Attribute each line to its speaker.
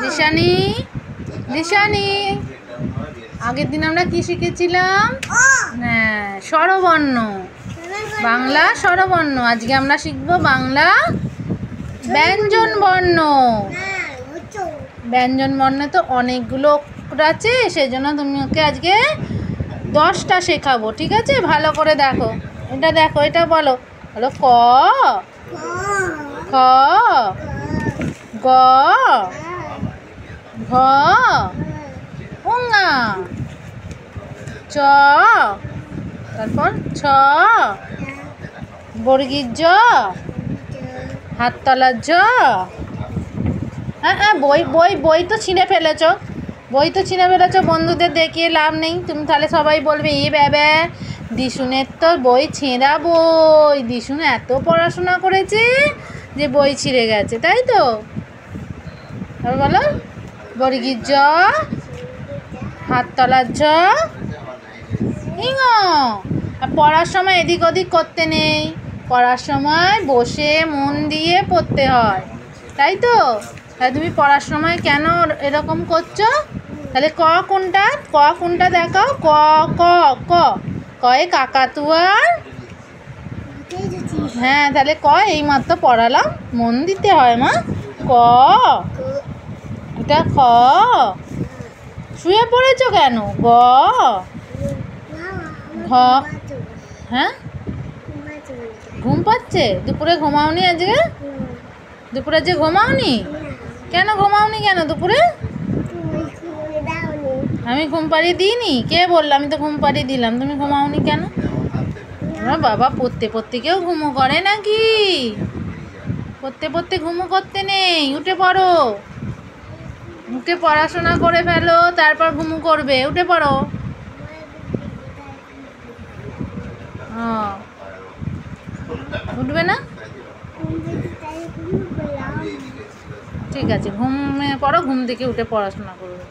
Speaker 1: দিশানি দিশানি আগের দিন আমরা কি শিখেছিলাম? হ্যাঁ, স্বরবর্ণ, বাংলা স্বরবর্ণ। আজকে আমরা শিখবো বাংলা ব্যঞ্জন বর্ণ। ব্যঞ্জন বর্ণে তো অনেকগুলো অক্ষর আছে, সেই জন্য তুমি ওকে আজকে 10টা শেখাবো, ঠিক আছে? ভালো করে দেখো, এটা দেখো, এটা বলো। বলো ক, খ, গ, ঘ, ঙ, চ, তারপর ছ, বর্গীর জ, হাততলার জ। হ্যাঁ হ্যাঁ, বই বই বই তো ছিঁড়ে ফেলেছো, বই তো ছিঁড়ে ফেলেছো, বন্ধুদের দেখিয়ে লাভ নেই। তুমি তাহলে সবাই বলবে এ বাবা, দিশুনের তো বই ছেঁড়া বই, দিশুন এত পড়াশোনা করেছে যে বই ছিঁড়ে গেছে, তাই তো? তারপর বলো বর্গীর জ, হাততলার জ, ঙ। আর পড়ার সময় এদিক ওদিক করতে নেই, পড়ার সময় বসে মন দিয়ে পড়তে হয়, তাই তো? তাহলে তুমি পড়ার সময় কেন এরকম করছো? তাহলে ক কোনটা, ক কোনটা দেখাও। ক, ক, ক, কয়ে কাকাতুয়ার। হ্যাঁ, তাহলে ক এইমাত্র পড়ালাম, মন দিতে হয় মা। ক, এটা খ। শুয়ে পড়েছো কেন? গ, ঘ। হ্যাঁ, ঘুম পাচ্ছে? দুপুরে ঘুমাওনি আজকে? দুপুরে যে ঘুমাওনি কেন? ঘুমাওনি কেন দুপুরে? আমি ঘুম পাড়িয়ে দিইনি? কে বললো? আমি তো ঘুম পাড়িয়ে দিলাম, তুমি ঘুমাওনি কেন? আমার বাবা পড়তে পড়তে কেউ ঘুমো করে নাকি? পড়তে পড়তে ঘুমো করতে নেই, উঠে পড়ো, উঠে পড়াশোনা করে ফেলো, তারপর ঘুমু করবে। উঠে পড়ো। উঠবে না? ঠিক আছে, ঘুমিয়ে পড়ো, ঘুম থেকে উঠে পড়াশোনা করবে।